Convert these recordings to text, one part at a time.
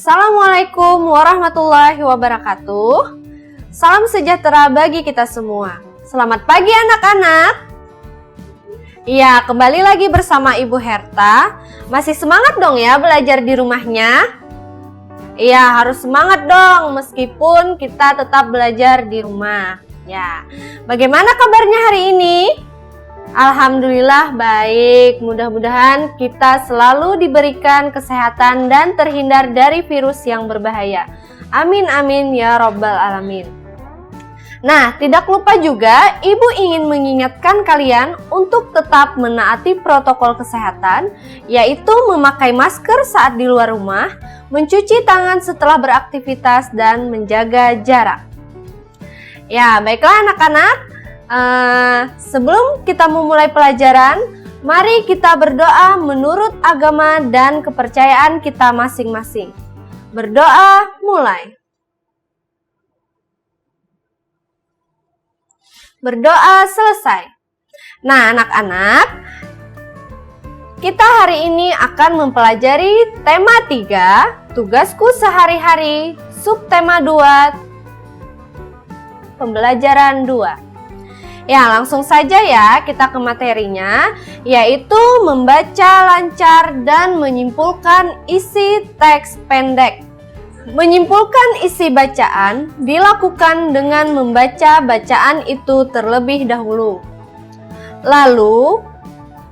Assalamualaikum warahmatullahi wabarakatuh. Salam sejahtera bagi kita semua. Selamat pagi anak-anak. Ya, kembali lagi bersama Ibu Herta. Masih semangat dong ya belajar di rumahnya? Iya, harus semangat dong meskipun kita tetap belajar di rumah. Ya, bagaimana kabarnya hari ini? Alhamdulillah baik, mudah-mudahan kita selalu diberikan kesehatan dan terhindar dari virus yang berbahaya. Amin amin ya robbal alamin. Nah, tidak lupa juga Ibu ingin mengingatkan kalian untuk tetap menaati protokol kesehatan, yaitu memakai masker saat di luar rumah, mencuci tangan setelah beraktivitas, dan menjaga jarak. Ya, baiklah anak-anak. Sebelum kita memulai pelajaran, mari kita berdoa menurut agama dan kepercayaan kita masing-masing. Berdoa mulai. Berdoa selesai. Nah, anak-anak, kita hari ini akan mempelajari tema 3, tugasku sehari-hari, subtema 2, pembelajaran 2. Ya, langsung saja ya kita ke materinya, yaitu membaca lancar dan menyimpulkan isi teks pendek. Menyimpulkan isi bacaan dilakukan dengan membaca bacaan itu terlebih dahulu. Lalu,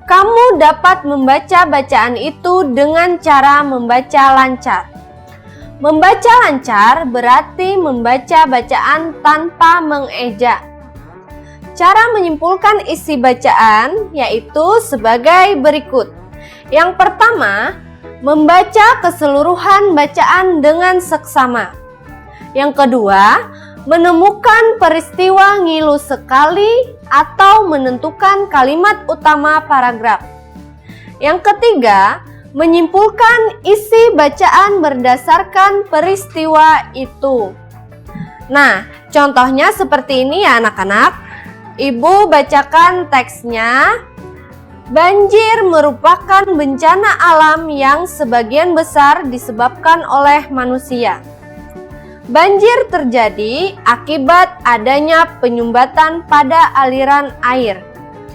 kamu dapat membaca bacaan itu dengan cara membaca lancar. Membaca lancar berarti membaca bacaan tanpa mengeja. Cara menyimpulkan isi bacaan yaitu sebagai berikut. Yang pertama, membaca keseluruhan bacaan dengan seksama. Yang kedua, menemukan peristiwa ngilu sekali atau menentukan kalimat utama paragraf. Yang ketiga, menyimpulkan isi bacaan berdasarkan peristiwa itu. Nah, contohnya seperti ini ya anak-anak. Ibu bacakan teksnya. Banjir merupakan bencana alam yang sebagian besar disebabkan oleh manusia. Banjir terjadi akibat adanya penyumbatan pada aliran air.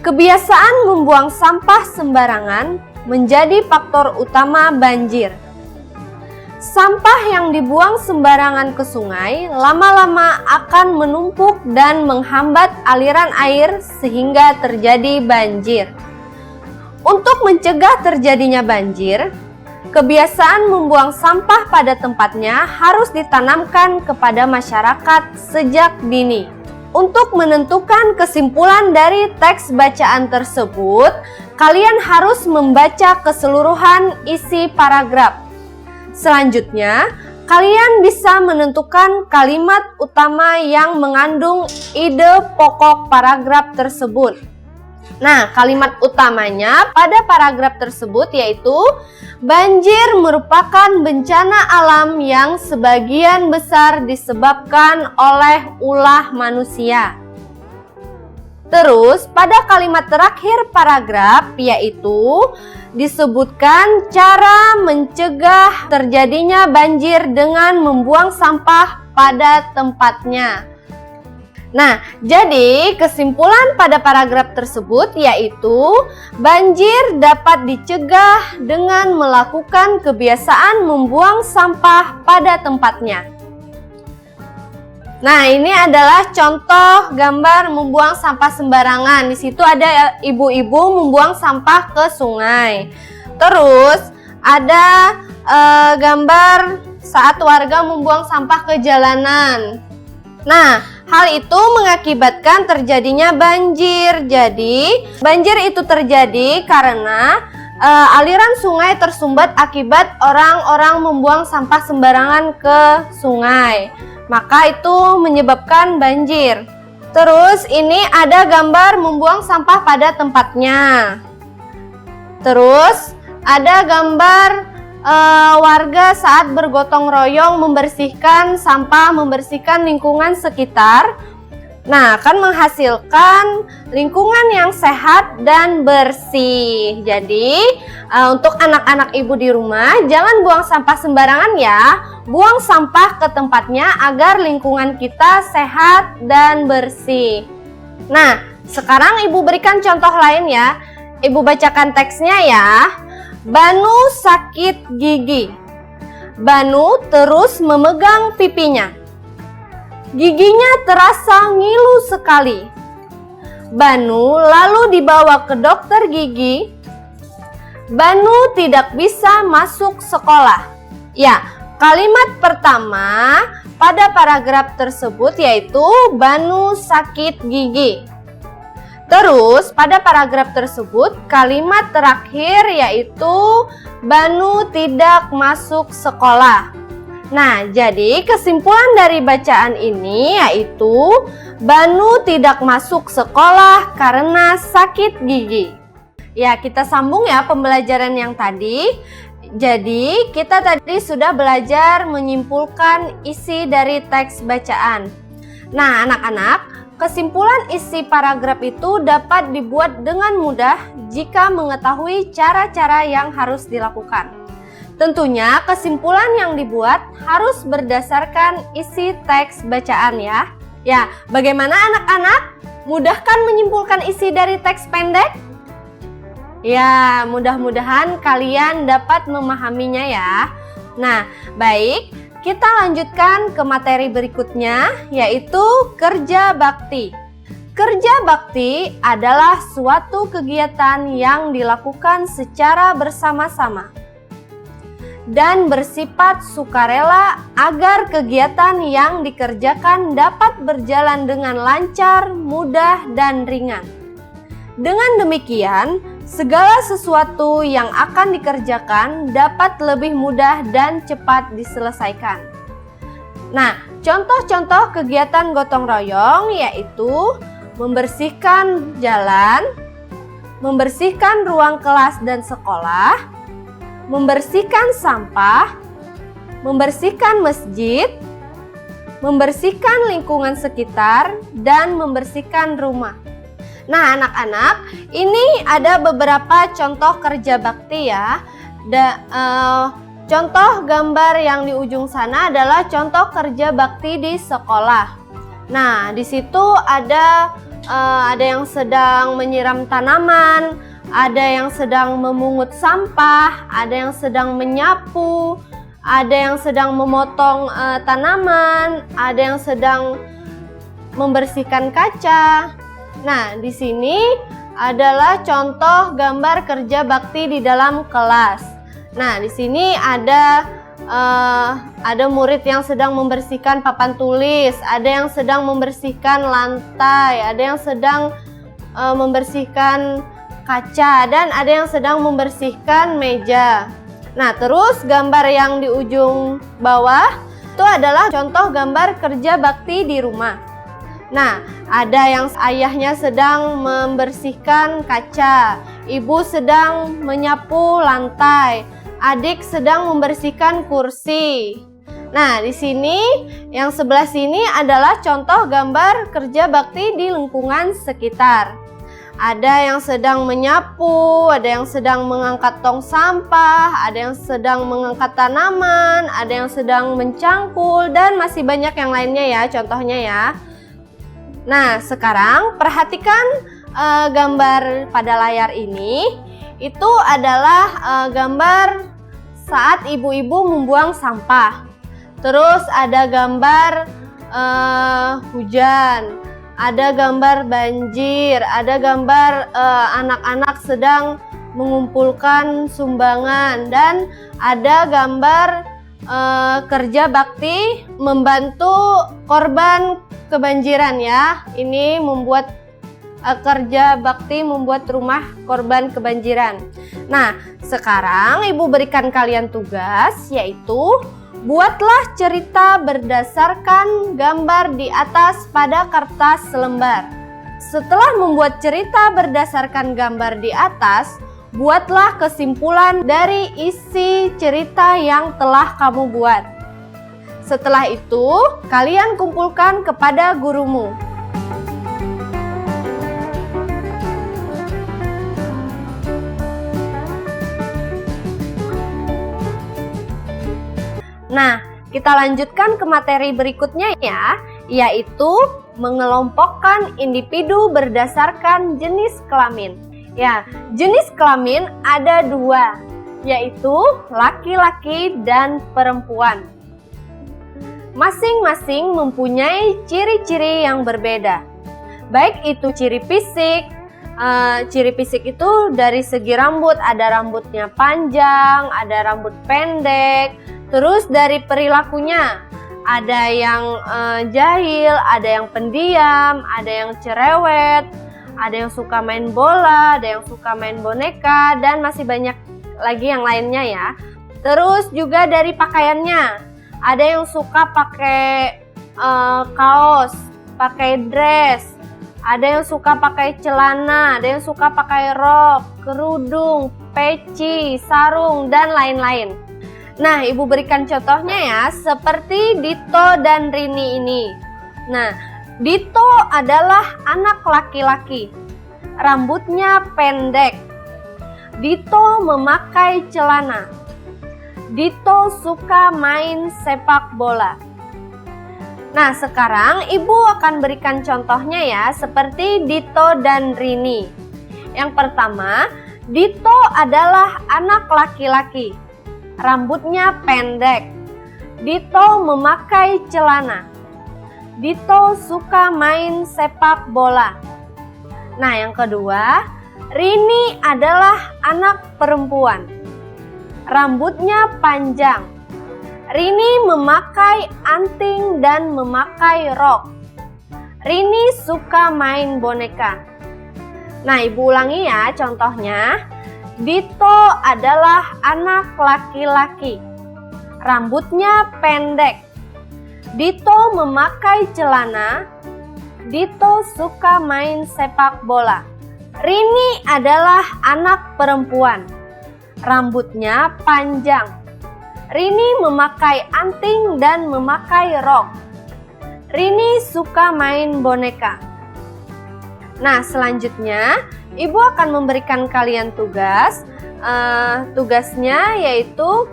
Kebiasaan membuang sampah sembarangan menjadi faktor utama banjir. Sampah yang dibuang sembarangan ke sungai lama-lama akan menumpuk dan menghambat aliran air sehingga terjadi banjir. Untuk mencegah terjadinya banjir, kebiasaan membuang sampah pada tempatnya harus ditanamkan kepada masyarakat sejak dini. Untuk menentukan kesimpulan dari teks bacaan tersebut, kalian harus membaca keseluruhan isi paragraf. Selanjutnya, kalian bisa menentukan kalimat utama yang mengandung ide pokok paragraf tersebut. Nah, kalimat utamanya pada paragraf tersebut yaitu banjir merupakan bencana alam yang sebagian besar disebabkan oleh ulah manusia. Terus, pada kalimat terakhir paragraf yaitu disebutkan cara mencegah terjadinya banjir dengan membuang sampah pada tempatnya. Nah, jadi kesimpulan pada paragraf tersebut yaitu banjir dapat dicegah dengan melakukan kebiasaan membuang sampah pada tempatnya. Nah, ini adalah contoh gambar membuang sampah sembarangan. Di situ ada ibu-ibu membuang sampah ke sungai. Terus ada gambar saat warga membuang sampah ke jalanan. Nah, hal itu mengakibatkan terjadinya banjir. Jadi, banjir itu terjadi karena aliran sungai tersumbat akibat orang-orang membuang sampah sembarangan ke sungai. Maka itu menyebabkan banjir. Terus ini ada gambar membuang sampah pada tempatnya. Terus ada gambar warga saat bergotong royong membersihkan sampah, membersihkan lingkungan sekitar. Nah, akan menghasilkan lingkungan yang sehat dan bersih. Jadi, untuk anak-anak ibu di rumah, jangan buang sampah sembarangan ya. Buang sampah ke tempatnya agar lingkungan kita sehat dan bersih. Nah, sekarang ibu berikan contoh lain ya. Ibu bacakan teksnya ya. Banu sakit gigi. Banu terus memegang pipinya. Giginya terasa ngilu sekali. Banu lalu dibawa ke dokter gigi. Banu tidak bisa masuk sekolah. Ya, kalimat pertama pada paragraf tersebut yaitu Banu sakit gigi. Terus pada paragraf tersebut kalimat terakhir yaitu Banu tidak masuk sekolah. Nah, jadi kesimpulan dari bacaan ini yaitu Banu tidak masuk sekolah karena sakit gigi. Ya, kita sambung ya pembelajaran yang tadi. Jadi, kita tadi sudah belajar menyimpulkan isi dari teks bacaan. Nah, anak-anak, kesimpulan isi paragraf itu dapat dibuat dengan mudah jika mengetahui cara-cara yang harus dilakukan. Tentunya kesimpulan yang dibuat harus berdasarkan isi teks bacaan ya. Ya, bagaimana anak-anak? Mudahkan menyimpulkan isi dari teks pendek? Ya, mudah-mudahan kalian dapat memahaminya ya. Nah, baik, kita lanjutkan ke materi berikutnya yaitu kerja bakti. Kerja bakti adalah suatu kegiatan yang dilakukan secara bersama-sama dan bersifat sukarela agar kegiatan yang dikerjakan dapat berjalan dengan lancar, mudah, dan ringan. Dengan demikian, segala sesuatu yang akan dikerjakan dapat lebih mudah dan cepat diselesaikan. Nah, contoh-contoh kegiatan gotong royong yaitu membersihkan jalan, membersihkan ruang kelas dan sekolah, membersihkan sampah, membersihkan masjid, membersihkan lingkungan sekitar, dan membersihkan rumah. Nah, anak-anak, ini ada beberapa contoh kerja bakti ya. Contoh gambar yang di ujung sana adalah contoh kerja bakti di sekolah. Nah, di situ ada yang sedang menyiram tanaman, ada yang sedang memungut sampah, ada yang sedang menyapu, ada yang sedang memotong tanaman, ada yang sedang membersihkan kaca. Nah, di sini adalah contoh gambar kerja bakti di dalam kelas. Nah, di sini ada murid yang sedang membersihkan papan tulis, ada yang sedang membersihkan lantai, ada yang sedang membersihkan kaca, dan ada yang sedang membersihkan meja. Nah, terus gambar yang di ujung bawah itu adalah contoh gambar kerja bakti di rumah. Nah, ada yang ayahnya sedang membersihkan kaca, ibu sedang menyapu lantai, adik sedang membersihkan kursi. Nah, di sini yang sebelah sini adalah contoh gambar kerja bakti di lingkungan sekitar. Ada yang sedang menyapu, ada yang sedang mengangkat tong sampah, ada yang sedang mengangkat tanaman, ada yang sedang mencangkul, dan masih banyak yang lainnya ya contohnya ya. Nah, sekarang perhatikan gambar pada layar ini. Itu adalah gambar saat ibu-ibu membuang sampah. Terus ada gambar hujan, ada gambar banjir, ada gambar anak-anak sedang mengumpulkan sumbangan, dan ada gambar kerja bakti membantu korban kebanjiran ya. Ini membuat kerja bakti membuat rumah korban kebanjiran. Nah, sekarang ibu berikan kalian tugas yaitu buatlah cerita berdasarkan gambar di atas pada kertas selembar. Setelah membuat cerita berdasarkan gambar di atas, buatlah kesimpulan dari isi cerita yang telah kamu buat. Setelah itu, kalian kumpulkan kepada gurumu. Nah, kita lanjutkan ke materi berikutnya ya, yaitu mengelompokkan individu berdasarkan jenis kelamin. Ya, jenis kelamin ada dua, yaitu laki-laki dan perempuan. Masing-masing mempunyai ciri-ciri yang berbeda. Baik itu ciri fisik. Ciri fisik itu dari segi rambut, ada rambutnya panjang, ada rambut pendek. Terus dari perilakunya, ada yang jahil, ada yang pendiam, ada yang cerewet, ada yang suka main bola, ada yang suka main boneka, dan masih banyak lagi yang lainnya ya. Terus juga dari pakaiannya, ada yang suka pakai kaos, pakai dress, ada yang suka pakai celana, ada yang suka pakai rok, kerudung, peci, sarung, dan lain-lain. Nah, Ibu berikan contohnya ya, seperti Dito dan Rini ini. Nah, Dito adalah anak laki-laki, rambutnya pendek. Dito memakai celana. Dito suka main sepak bola. Nah, sekarang Ibu akan berikan contohnya ya, seperti Dito dan Rini. Yang pertama, Dito adalah anak laki-laki, rambutnya pendek. Dito memakai celana. Dito suka main sepak bola. Nah, yang kedua, Rini adalah anak perempuan, rambutnya panjang. Rini memakai anting dan memakai rok. Rini suka main boneka. Nah, Ibu ulangi ya contohnya. Dito adalah anak laki-laki, rambutnya pendek. Dito memakai celana. Dito suka main sepak bola. Rini adalah anak perempuan, rambutnya panjang. Rini memakai anting dan memakai rok. Rini suka main boneka. Nah, selanjutnya Ibu akan memberikan kalian tugas. Tugasnya yaitu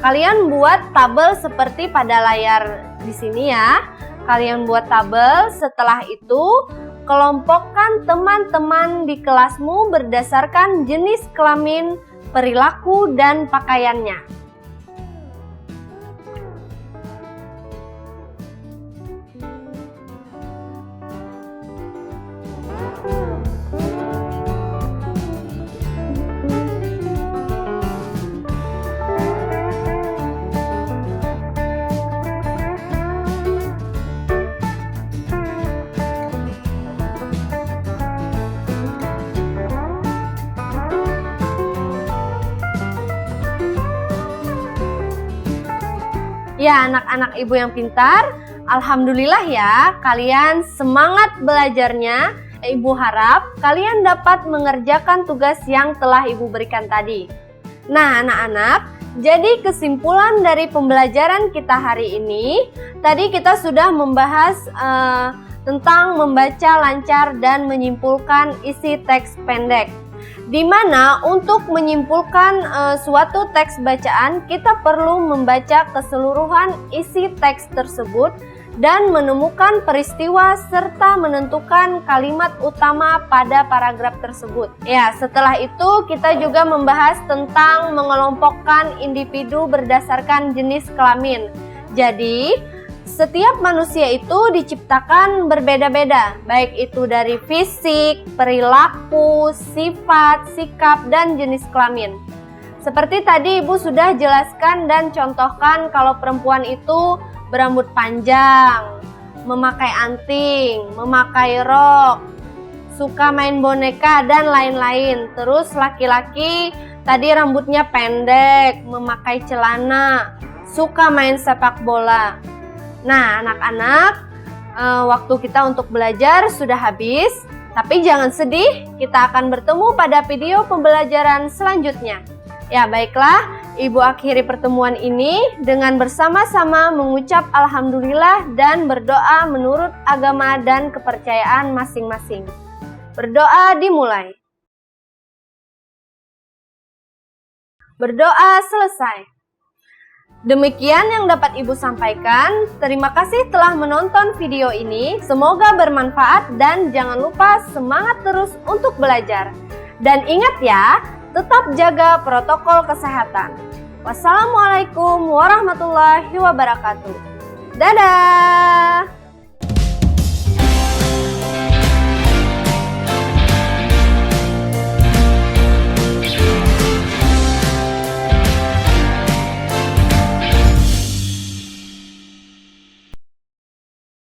kalian buat tabel seperti pada layar di sini ya. Kalian buat tabel, setelah itu kelompokkan teman-teman di kelasmu berdasarkan jenis kelamin, perilaku, dan pakaiannya. Ya, anak-anak Ibu yang pintar, alhamdulillah ya, kalian semangat belajarnya. Ibu harap kalian dapat mengerjakan tugas yang telah Ibu berikan tadi. Nah, anak-anak, jadi kesimpulan dari pembelajaran kita hari ini, tadi kita sudah membahas tentang membaca lancar dan menyimpulkan isi teks pendek. Di mana untuk menyimpulkan suatu teks bacaan, kita perlu membaca keseluruhan isi teks tersebut dan menemukan peristiwa serta menentukan kalimat utama pada paragraf tersebut. Ya, setelah itu kita juga membahas tentang mengelompokkan individu berdasarkan jenis kelamin. Jadi, setiap manusia itu diciptakan berbeda-beda, baik itu dari fisik, perilaku, sifat, sikap, dan jenis kelamin. Seperti tadi Ibu sudah jelaskan dan contohkan kalau perempuan itu berambut panjang, memakai anting, memakai rok, suka main boneka, dan lain-lain. Terus laki-laki tadi rambutnya pendek, memakai celana, suka main sepak bola. Nah, anak-anak, waktu kita untuk belajar sudah habis, tapi jangan sedih, kita akan bertemu pada video pembelajaran selanjutnya. Ya, baiklah, Ibu akhiri pertemuan ini dengan bersama-sama mengucap alhamdulillah dan berdoa menurut agama dan kepercayaan masing-masing. Berdoa dimulai. Berdoa selesai. Demikian yang dapat Ibu sampaikan. Terima kasih telah menonton video ini. Semoga bermanfaat dan jangan lupa semangat terus untuk belajar. Dan ingat ya, tetap jaga protokol kesehatan. Wassalamualaikum warahmatullahi wabarakatuh. Dadah!